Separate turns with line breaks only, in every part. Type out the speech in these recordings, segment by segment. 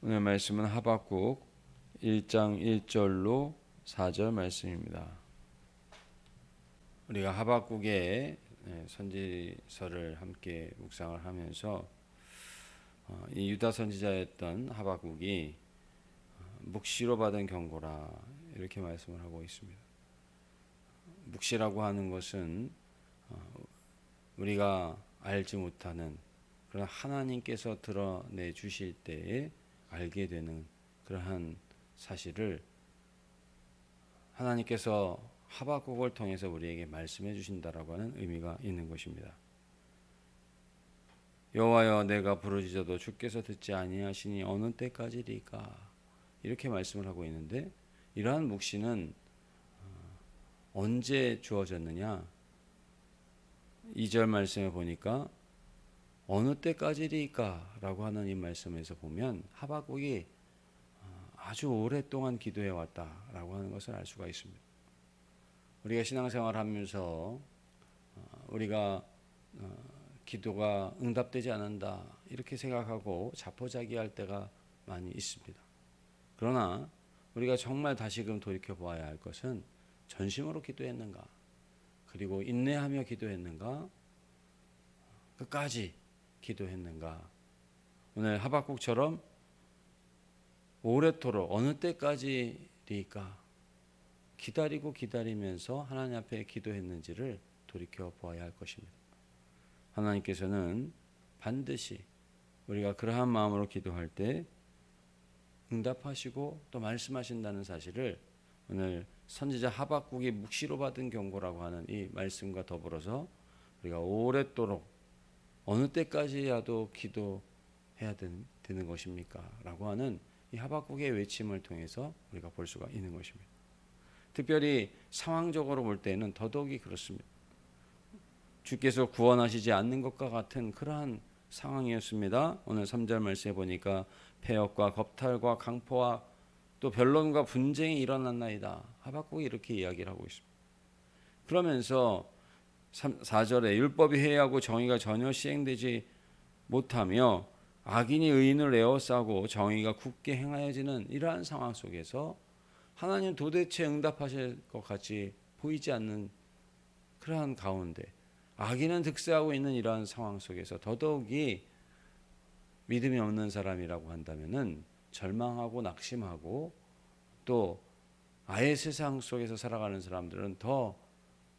오늘 말씀은 하박국 1장 1절로 4절 말씀입니다. 우리가 하박국의 선지서를 함께 묵상을 하면서 이 유다 선지자였던 하박국이 묵시로 받은 경고라 이렇게 말씀을 하고 있습니다. 묵시라고 하는 것은 우리가 알지 못하는 그런 하나님께서 드러내 주실 때에 알게 되는 그러한 사실을 하나님께서 하박국을 통해서 우리에게 말씀해 주신다라고 하는 의미가 있는 것입니다. 여호와여 내가 부르짖어도 주께서 듣지 아니하시니 어느 때까지리까 이렇게 말씀을 하고 있는데 이러한 묵시는 언제 주어졌느냐 2절 말씀에 보니까 어느 때까지리까 라고 하는 이 말씀에서 보면 하박국이 아주 오랫동안 기도해 왔다라고 하는 것을 알 수가 있습니다. 우리가 신앙생활 하면서 우리가 기도가 응답되지 않는다 이렇게 생각하고 자포자기할 때가 많이 있습니다. 그러나 우리가 정말 다시금 돌이켜 보아야 할 것은 전심으로 기도했는가 그리고 인내하며 기도했는가 끝까지 기도했는가. 오늘 하박국처럼 오래도록 어느 때까지리까 기다리면서 하나님 앞에 기도했는지를 돌이켜 보아야 할 것입니다. 하나님께서는 반드시 우리가 그러한 마음으로 기도할 때 응답하시고 또 말씀하신다는 사실을 오늘 선지자 하박국이 묵시로 받은 경고라고 하는 이 말씀과 더불어서 우리가 오랫도록 어느 때까지라도 기도해야 되는 것입니까? 라고 하는 이 하박국의 외침을 통해서 우리가 볼 수가 있는 것입니다. 특별히 상황적으로 볼 때는 더더욱이 그렇습니다. 주께서 구원하시지 않는 것과 같은 그러한 상황이었습니다. 오늘 3절 말씀에 보니까 패역과 겁탈과 강포와 또 변론과 분쟁이 일어났나이다. 하박국이 이렇게 이야기를 하고 있습니다. 그러면서 4절에 율법이 회의하고 정의가 전혀 시행되지 못하며 악인이 의인을 에워싸고 정의가 굳게 행하여지는 이러한 상황 속에서 하나님 도대체 응답하실 것 같이 보이지 않는 그러한 가운데 악인은 득세하고 있는 이러한 상황 속에서 더더욱이 믿음이 없는 사람이라고 한다면은 절망하고 낙심하고 또 아예 세상 속에서 살아가는 사람들은 더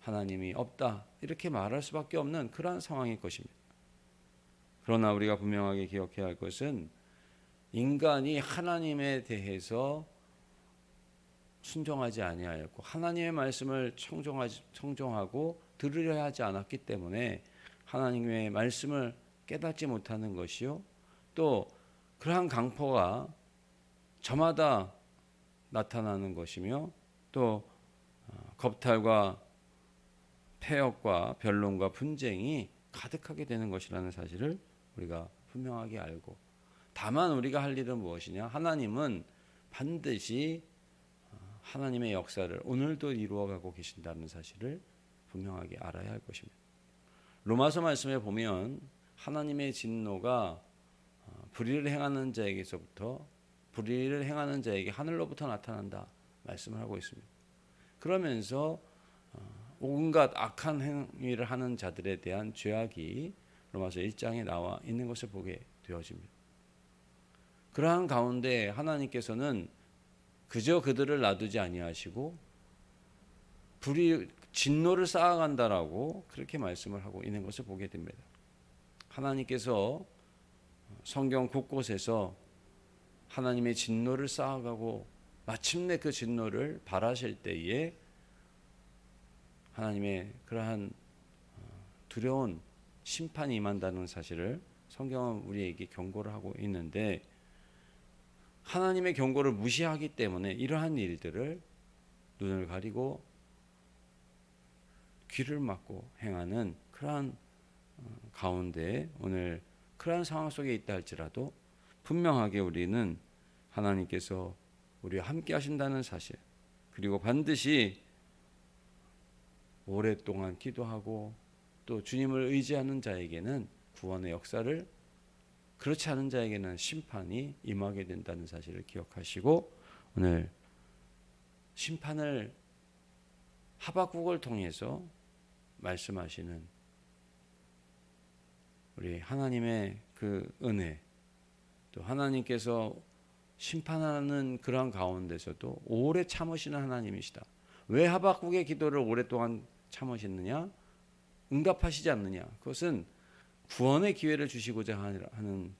하나님이 없다 이렇게 말할 수밖에 없는 그러한 상황일 것입니다. 그러나 우리가 분명하게 기억해야 할 것은 인간이 하나님에 대해서 순종하지 아니하였고 하나님의 말씀을 청종하고 들으려 하지 않았기 때문에 하나님의 말씀을 깨닫지 못하는 것이요 또 그러한 강포가 저마다 나타나는 것이며 또 겁탈과 패역과 변론과 분쟁이 가득하게 되는 것이라는 사실을 우리가 분명하게 알고 다만 우리가 할 일은 무엇이냐 하나님은 반드시 하나님의 역사를 오늘도 이루어가고 계신다는 사실을 분명하게 알아야 할 것입니다. 로마서 말씀에 보면 하나님의 진노가 불의를 행하는 자에게서부터 불의를 행하는 자에게 하늘로부터 나타난다 말씀을 하고 있습니다. 그러면서 온갖 악한 행위를 하는 자들에 대한 죄악이 로마서 1장에 나와 있는 것을 보게 되어집니다. 그러한 가운데 하나님께서는 그저 그들을 놔두지 아니하시고 진노를 쌓아간다라고 그렇게 말씀을 하고 있는 것을 보게 됩니다. 하나님께서 성경 곳곳에서 하나님의 진노를 쌓아가고 마침내 그 진노를 발하실 때에 하나님의 그러한 두려운 심판이 임한다는 사실을 성경은 우리에게 경고를 하고 있는데 하나님의 경고를 무시하기 때문에 이러한 일들을 눈을 가리고 귀를 막고 행하는 그러한 가운데 오늘 그러한 상황 속에 있다 할지라도 분명하게 우리는 하나님께서 우리와 함께 하신다는 사실 그리고 반드시 오랫동안 기도하고 또 주님을 의지하는 자에게는 구원의 역사를 그렇지 않은 자에게는 심판이 임하게 된다는 사실을 기억하시고 오늘 심판을 하박국을 통해서 말씀하시는 우리 하나님의 그 은혜, 또 하나님께서 심판하는 그러한 가운데서도 오래 참으시는 하나님이시다. 왜 하박국의 기도를 오랫동안 참으셨느냐? 응답하시지 않느냐? 그것은 구원의 기회를 주시고자 하는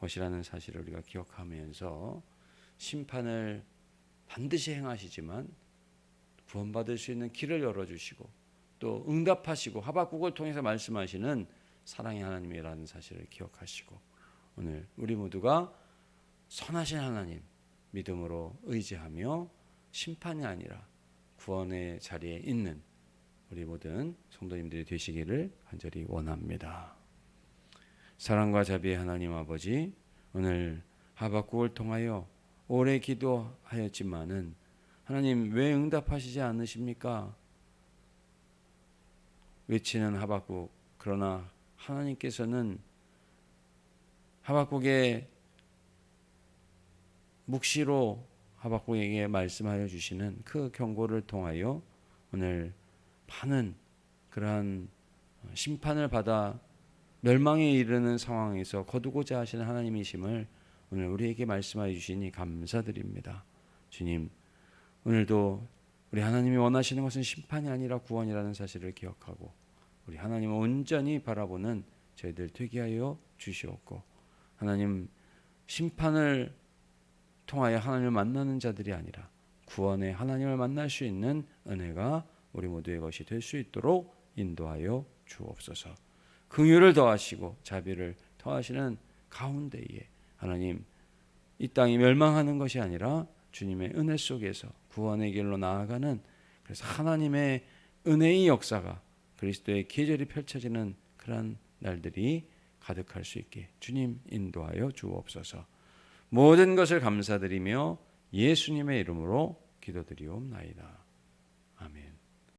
것이라는 사실을 우리가 기억하면서 심판을 반드시 행하시지만 구원받을 수 있는 길을 열어주시고 또 응답하시고 하박국을 통해서 말씀하시는 사랑의 하나님이라는 사실을 기억하시고 오늘 우리 모두가 선하신 하나님 믿음으로 의지하며 심판이 아니라 구원의 자리에 있는 우리 모든 성도님들이 되시기를 간절히 원합니다. 사랑과 자비의 하나님 아버지, 오늘 하박국을 통하여 오래 기도하였지만은 하나님 왜 응답하시지 않으십니까? 외치는 하박국. 그러나 하나님께서는 하박국의 묵시로 하박국에게 말씀하여 주시는 그 경고를 통하여 오늘 많은 그러한 심판을 받아 멸망에 이르는 상황에서 거두고자 하시는 하나님이심을 오늘 우리에게 말씀하여 주시니 감사드립니다. 주님, 오늘도 우리 하나님이 원하시는 것은 심판이 아니라 구원이라는 사실을 기억하고 우리 하나님을 온전히 바라보는 저희들 되게 하여 주시옵고 하나님 심판을 통하여 하나님을 만나는 자들이 아니라 구원의 하나님을 만날 수 있는 은혜가 우리 모두의 것이 될 수 있도록 인도하여 주옵소서. 긍휼을 더하시고 자비를 더하시는 가운데에 하나님 이 땅이 멸망하는 것이 아니라 주님의 은혜 속에서 구원의 길로 나아가는 그래서 하나님의 은혜의 역사가 그리스도의 계절이 펼쳐지는 그런 날들이 가득할 수 있게 주님 인도하여 주옵소서. 모든 것을 감사드리며 예수님의 이름으로 기도드리옵나이다.